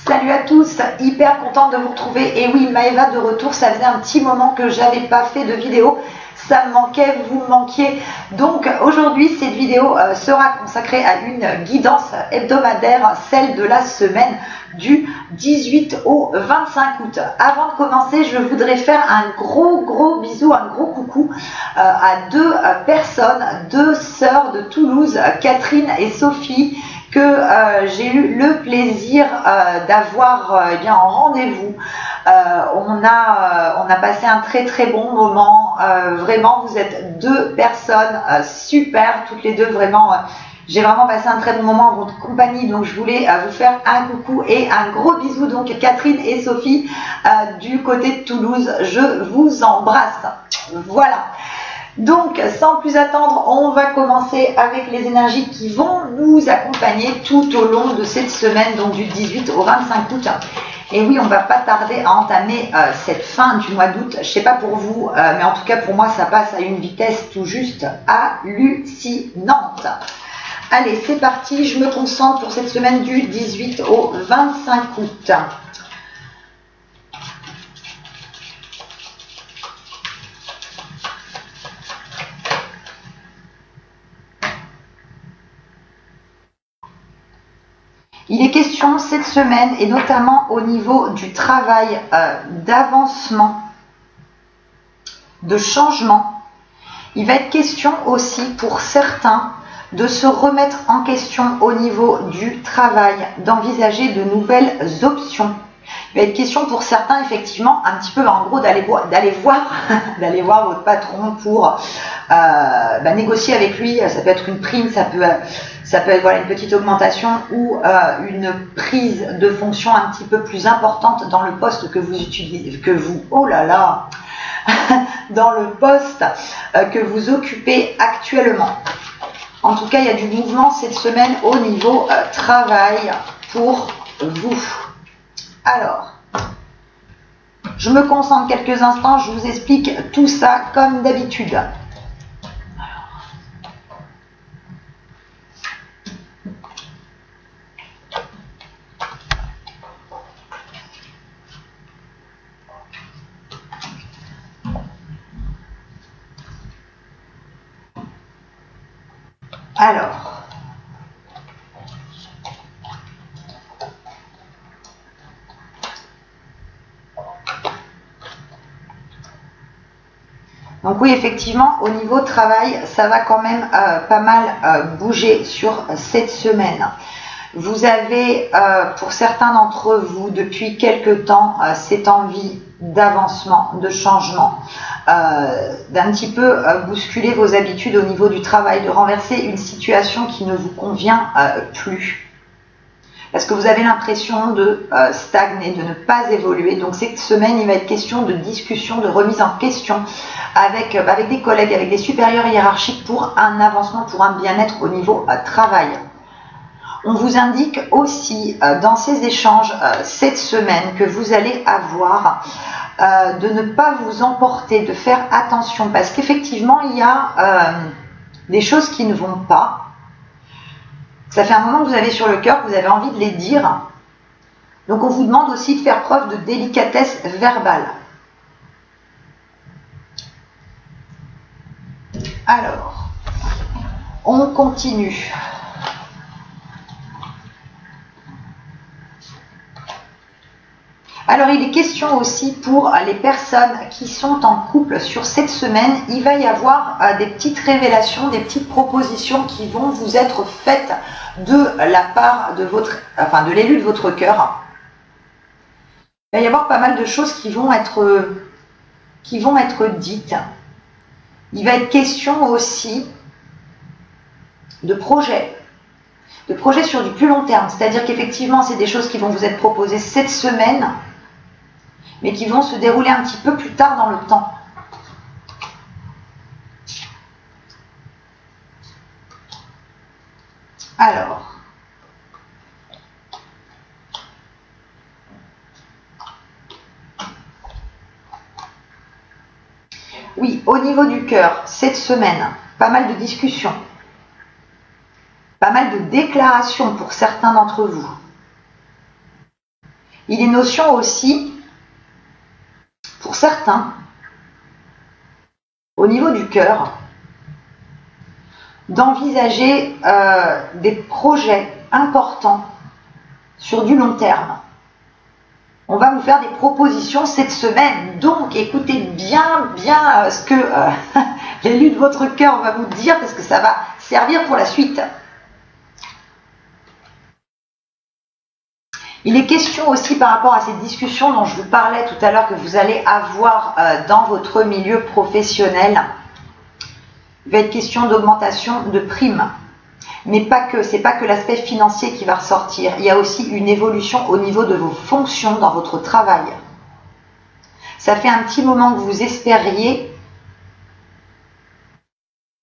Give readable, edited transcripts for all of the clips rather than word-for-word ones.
Salut à tous, hyper contente de vous retrouver. Et oui, Maëva de retour, ça faisait un petit moment que j'avais pas fait de vidéo. Ça me manquait, vous me manquiez. Donc aujourd'hui, cette vidéo sera consacrée à une guidance hebdomadaire, celle de la semaine du 18 au 25 août. Avant de commencer, je voudrais faire un gros bisou, un gros coucou à deux personnes, deux sœurs de Toulouse, Catherine et Sophie, que j'ai eu le plaisir d'avoir en rendez-vous. On a passé un très bon moment. Vraiment, vous êtes deux personnes super, toutes les deux. Vraiment, j'ai vraiment passé un très bon moment en votre compagnie. Donc, je voulais vous faire un coucou et un gros bisou. Donc, Catherine et Sophie du côté de Toulouse, je vous embrasse. Voilà. Donc, sans plus attendre, on va commencer avec les énergies qui vont nous accompagner tout au long de cette semaine, donc du 18 au 25 août. Et oui, on va pas tarder à entamer cette fin du mois d'août. Je sais pas pour vous, mais en tout cas pour moi, ça passe à une vitesse tout juste hallucinante. Allez, c'est parti, je me concentre pour cette semaine du 18 au 25 août. Il est question cette semaine, et notamment au niveau du travail, d'avancement, de changement. Il va être question aussi pour certains de se remettre en question au niveau du travail, d'envisager de nouvelles options. Il va être question pour certains, effectivement, un petit peu en gros d'aller voir votre patron pour négocier avec lui. Ça peut être une prime, ça peut être voilà, une petite augmentation ou une prise de fonction un petit peu plus importante dans le poste que vous utilisez, dans le poste que vous occupez actuellement. En tout cas, il y a du mouvement cette semaine au niveau travail pour vous. Alors, je me concentre quelques instants, je vous explique tout ça comme d'habitude. Alors, donc oui, effectivement, au niveau travail, ça va quand même pas mal bouger sur cette semaine. Vous avez, pour certains d'entre vous, depuis quelque temps, cette envie d'avancement, de changement, d'un petit peu bousculer vos habitudes au niveau du travail, de renverser une situation qui ne vous convient plus. Parce que vous avez l'impression de stagner, de ne pas évoluer. Donc cette semaine, il va être question de discussion, de remise en question avec des collègues, avec des supérieurs hiérarchiques pour un avancement, pour un bien-être au niveau travail. On vous indique aussi dans ces échanges cette semaine que vous allez avoir de ne pas vous emporter, de faire attention parce qu'effectivement il y a des choses qui ne vont pas. Ça fait un moment que vous avez sur le cœur, que vous avez envie de les dire. Donc on vous demande aussi de faire preuve de délicatesse verbale. Alors, on continue. Alors, il est question aussi pour les personnes qui sont en couple sur cette semaine, il va y avoir des petites révélations, des petites propositions qui vont vous être faites de la part de l'élu de votre cœur. Il va y avoir pas mal de choses qui vont être dites. Il va être question aussi de projets sur du plus long terme. C'est-à-dire qu'effectivement, c'est des choses qui vont vous être proposées cette semaine, mais qui vont se dérouler un petit peu plus tard dans le temps. Alors, oui, au niveau du cœur, cette semaine, pas mal de discussions, pas mal de déclarations pour certains d'entre vous. Il est notion aussi, pour certains, au niveau du cœur, d'envisager des projets importants sur du long terme. On va vous faire des propositions cette semaine, donc écoutez bien ce que l'élu de votre cœur va vous dire, parce que ça va servir pour la suite. Il est question aussi par rapport à cette discussion dont je vous parlais tout à l'heure que vous allez avoir dans votre milieu professionnel. Il va être question d'augmentation de primes. Mais pas que, c'est pas que l'aspect financier qui va ressortir. Il y a aussi une évolution au niveau de vos fonctions dans votre travail. Ça fait un petit moment que vous espériez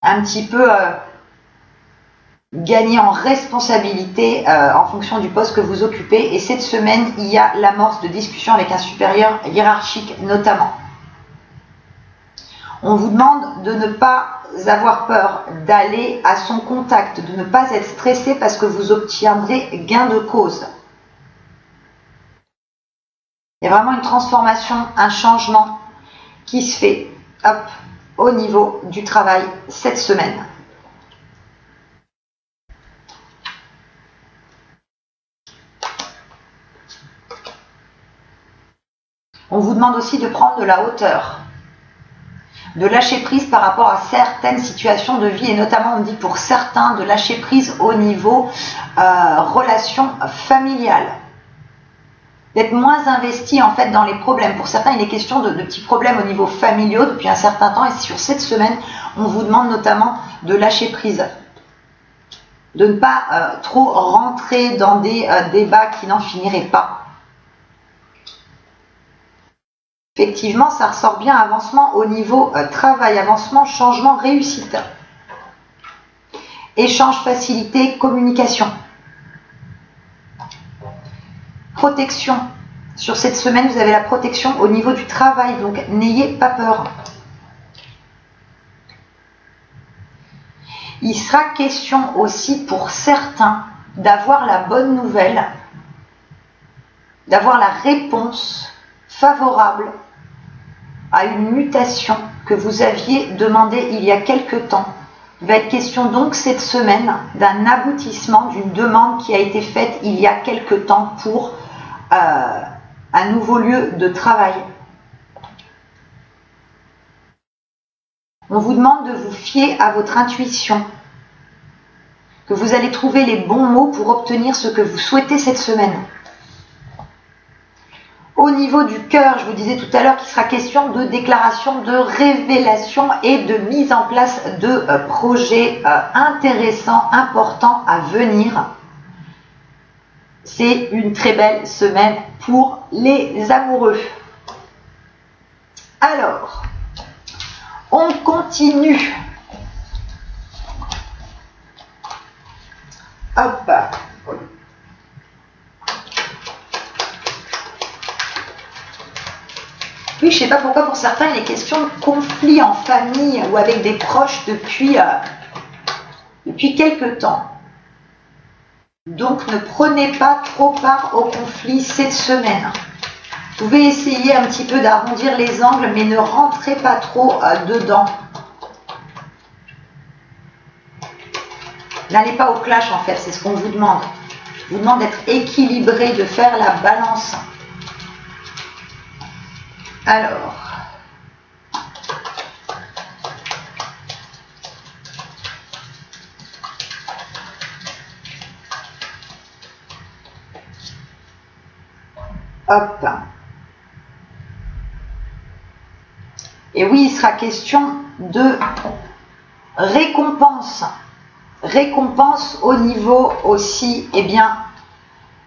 un petit peu gagner en responsabilité en fonction du poste que vous occupez. Et cette semaine, il y a l'amorce de discussion avec un supérieur hiérarchique notamment. On vous demande de ne pas avoir peur d'aller à son contact, de ne pas être stressé parce que vous obtiendrez gain de cause. Il y a vraiment une transformation, un changement qui se fait au niveau du travail cette semaine. On vous demande aussi de prendre de la hauteur, de lâcher prise par rapport à certaines situations de vie, et notamment on dit pour certains de lâcher prise au niveau relation familiale, d'être moins investi en fait dans les problèmes. Pour certains il est question de petits problèmes au niveau familial depuis un certain temps, et sur cette semaine on vous demande notamment de lâcher prise, de ne pas trop rentrer dans des débats qui n'en finiraient pas. Effectivement, ça ressort bien, avancement au niveau travail, avancement, changement, réussite. Échange, facilité, communication. Protection. Sur cette semaine, vous avez la protection au niveau du travail, donc n'ayez pas peur. Il sera question aussi pour certains d'avoir la bonne nouvelle, d'avoir la réponse favorable à une mutation que vous aviez demandée il y a quelque temps. Il va être question donc cette semaine d'un aboutissement d'une demande qui a été faite il y a quelque temps pour un nouveau lieu de travail. On vous demande de vous fier à votre intuition, que vous allez trouver les bons mots pour obtenir ce que vous souhaitez cette semaine. Au niveau du cœur, je vous disais tout à l'heure qu'il sera question de déclaration, de révélation et de mise en place de projets intéressants, importants à venir. C'est une très belle semaine pour les amoureux. Alors, on continue. Hop. Oui, je ne sais pas pourquoi pour certains il est question de conflits en famille ou avec des proches depuis quelque temps. Donc ne prenez pas trop part au conflit cette semaine. Vous pouvez essayer un petit peu d'arrondir les angles, mais ne rentrez pas trop dedans. N'allez pas au clash en fait, c'est ce qu'on vous demande. Je vous demande d'être équilibré, de faire la balance. Alors, hop. Et oui, il sera question de récompense. Récompense au niveau aussi, eh bien,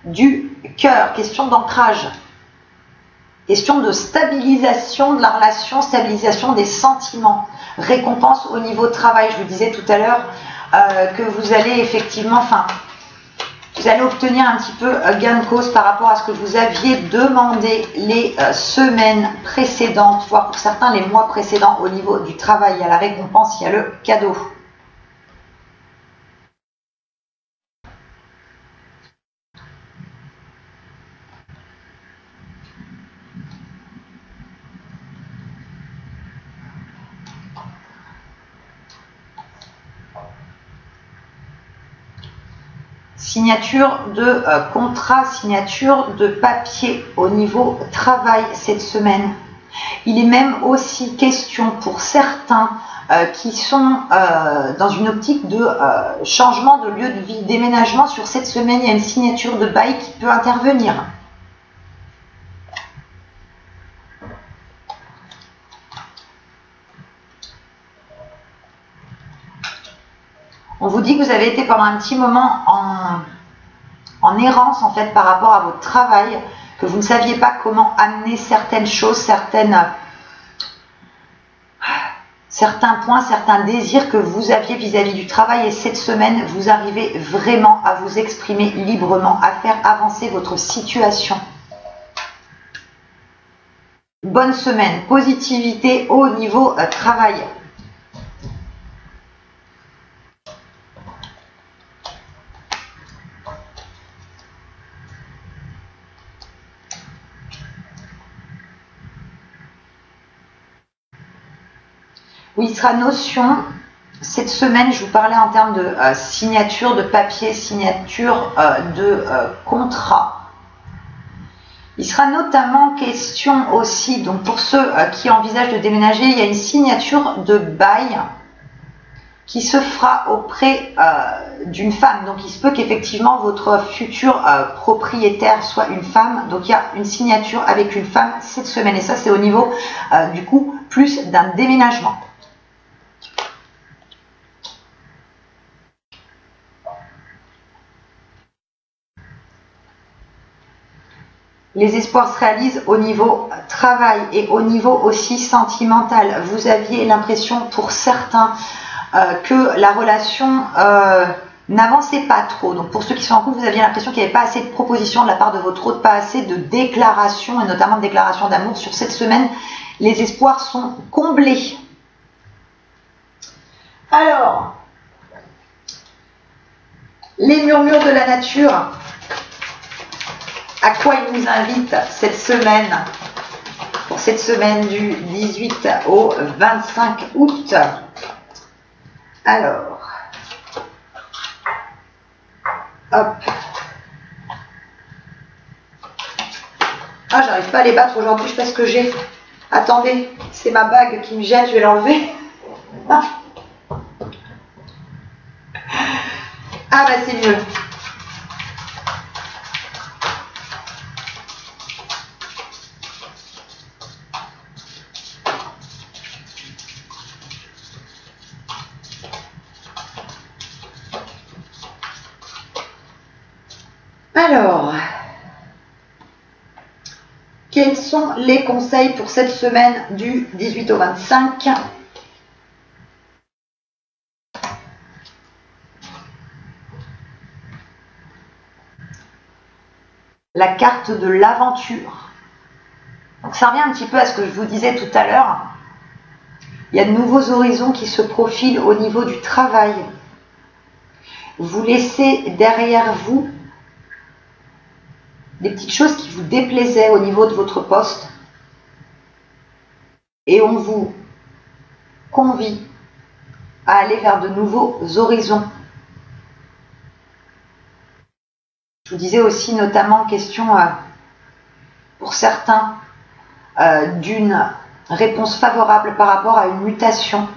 du cœur. Question d'ancrage. Question de stabilisation de la relation, stabilisation des sentiments. Récompense au niveau travail. Je vous disais tout à l'heure que vous allez effectivement, vous allez obtenir un petit peu gain de cause par rapport à ce que vous aviez demandé les semaines précédentes, voire pour certains les mois précédents au niveau du travail. Il y a la récompense, il y a le cadeau. signature de contrat, signature de papier au niveau travail cette semaine. Il est même aussi question pour certains qui sont dans une optique de changement de lieu de vie, déménagement. Sur cette semaine, il y a une signature de bail qui peut intervenir. On vous dit que vous avez été pendant un petit moment en errance en fait par rapport à votre travail, que vous ne saviez pas comment amener certaines choses, certains points, certains désirs que vous aviez vis-à-vis du travail. Et cette semaine, vous arrivez vraiment à vous exprimer librement, à faire avancer votre situation. Bonne semaine, positivité au niveau travail. Oui, il sera notion, cette semaine, je vous parlais en termes de signature de papier, signature de contrat. Il sera notamment question aussi, donc pour ceux qui envisagent de déménager, il y a une signature de bail qui se fera auprès d'une femme. Donc il se peut qu'effectivement votre futur propriétaire soit une femme. Donc il y a une signature avec une femme cette semaine. Et ça, c'est au niveau du coup plus d'un déménagement. Les espoirs se réalisent au niveau travail et au niveau aussi sentimental. Vous aviez l'impression pour certains que la relation n'avançait pas trop. Donc pour ceux qui sont en couple, vous aviez l'impression qu'il n'y avait pas assez de propositions de la part de votre autre, pas assez de déclarations, et notamment de déclarations d'amour. Sur cette semaine, les espoirs sont comblés. Alors, les murmures de la nature. À quoi il nous invite cette semaine, pour cette semaine du 18 au 25 août. Alors, hop. Ah, j'arrive pas à les battre aujourd'hui, je sais pas ce que j'ai. Attendez, c'est ma bague qui me gêne, je vais l'enlever. Ah bah c'est mieux. Alors, quels sont les conseils pour cette semaine du 18 au 25 ? La carte de l'aventure. Donc ça revient un petit peu à ce que je vous disais tout à l'heure. Il y a de nouveaux horizons qui se profilent au niveau du travail. Vous laissez derrière vous des petites choses qui vous déplaisaient au niveau de votre poste et on vous convie à aller vers de nouveaux horizons. Je vous disais aussi notamment question pour certains d'une réponse favorable par rapport à une mutation.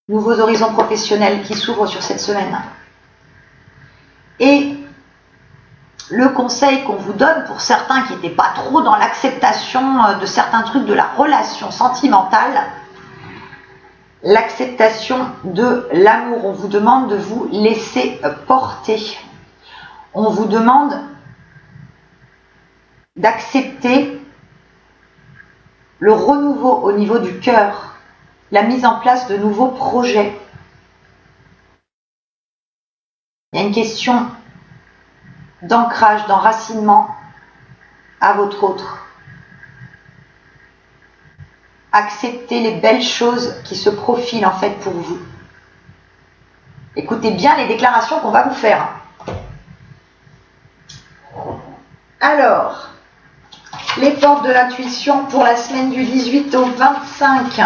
Nouveaux horizons professionnels qui s'ouvrent sur cette semaine. Et le conseil qu'on vous donne pour certains qui n'étaient pas trop dans l'acceptation de certains trucs de la relation sentimentale, l'acceptation de l'amour. On vous demande de vous laisser porter. On vous demande d'accepter le renouveau au niveau du cœur, la mise en place de nouveaux projets. Il y a une question d'ancrage, d'enracinement à votre autre. Acceptez les belles choses qui se profilent en fait pour vous. Écoutez bien les déclarations qu'on va vous faire. Alors, les portes de l'intuition pour la semaine du 18 au 25.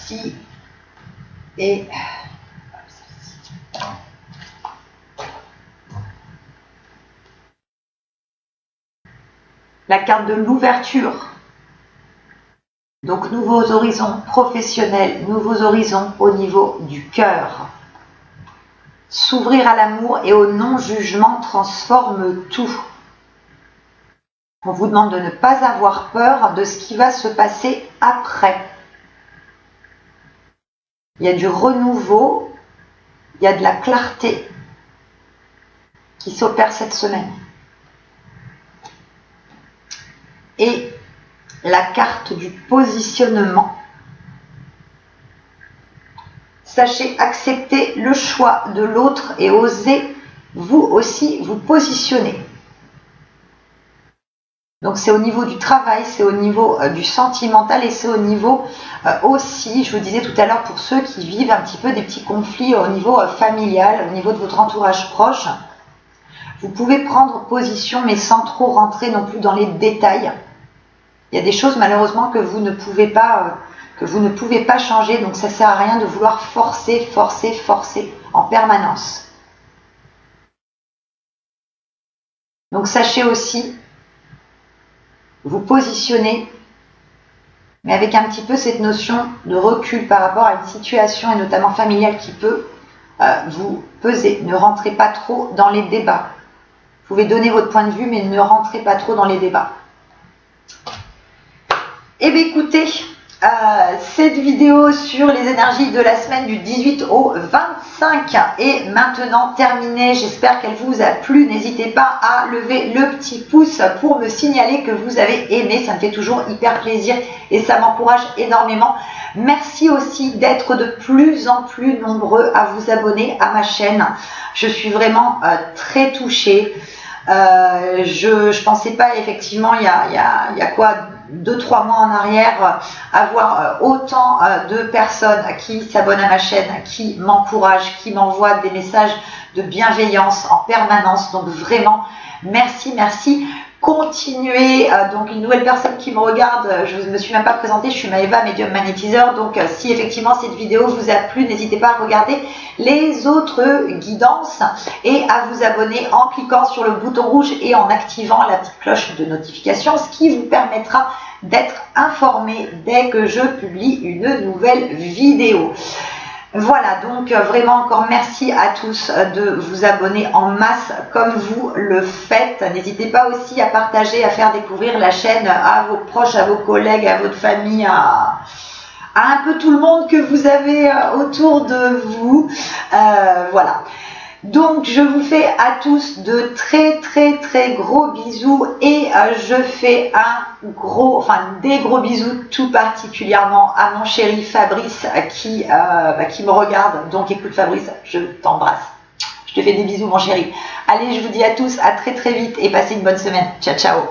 celle-ci et la carte de l'ouverture. Donc nouveaux horizons professionnels, nouveaux horizons au niveau du cœur. S'ouvrir à l'amour et au non-jugement transforme tout. On vous demande de ne pas avoir peur de ce qui va se passer après. Il y a du renouveau, il y a de la clarté qui s'opère cette semaine. Et la carte du positionnement. Sachez accepter le choix de l'autre et osez vous aussi vous positionner. Donc c'est au niveau du travail, c'est au niveau du sentimental et c'est au niveau aussi, je vous disais tout à l'heure, pour ceux qui vivent un petit peu des petits conflits au niveau familial, au niveau de votre entourage proche. Vous pouvez prendre position mais sans trop rentrer non plus dans les détails. Il y a des choses malheureusement que vous ne pouvez pas changer, donc ça ne sert à rien de vouloir forcer en permanence. Donc sachez aussi vous positionner, mais avec un petit peu cette notion de recul par rapport à une situation, et notamment familiale, qui peut vous peser. Ne rentrez pas trop dans les débats. Vous pouvez donner votre point de vue, mais ne rentrez pas trop dans les débats. Eh bien écoutez, cette vidéo sur les énergies de la semaine du 18 au 25 est maintenant terminée. J'espère qu'elle vous a plu. N'hésitez pas à lever le petit pouce pour me signaler que vous avez aimé. Ça me fait toujours hyper plaisir et ça m'encourage énormément. Merci aussi d'être de plus en plus nombreux à vous abonner à ma chaîne. Je suis vraiment très touchée. Je pensais pas, effectivement, il y a quoi, 2-3 mois en arrière, avoir autant de personnes qui s'abonnent à ma chaîne, qui m'encouragent, qui m'envoient des messages de bienveillance en permanence. Donc vraiment, merci. Continuez. Donc une nouvelle personne qui me regarde, je ne me suis même pas présentée, je suis Maëva, médium magnétiseur. Donc si effectivement cette vidéo vous a plu, n'hésitez pas à regarder les autres guidances et à vous abonner en cliquant sur le bouton rouge et en activant la petite cloche de notification, ce qui vous permettra d'être informé dès que je publie une nouvelle vidéo. Voilà, donc vraiment encore merci à tous de vous abonner en masse comme vous le faites. N'hésitez pas aussi à partager, à faire découvrir la chaîne à vos proches, à vos collègues, à votre famille, à un peu tout le monde que vous avez autour de vous. Voilà. Donc je vous fais à tous de très gros bisous et je fais des gros bisous tout particulièrement à mon chéri Fabrice qui me regarde. Donc écoute Fabrice, je t'embrasse. Je te fais des bisous mon chéri. Allez, je vous dis à tous à très vite et passez une bonne semaine. Ciao.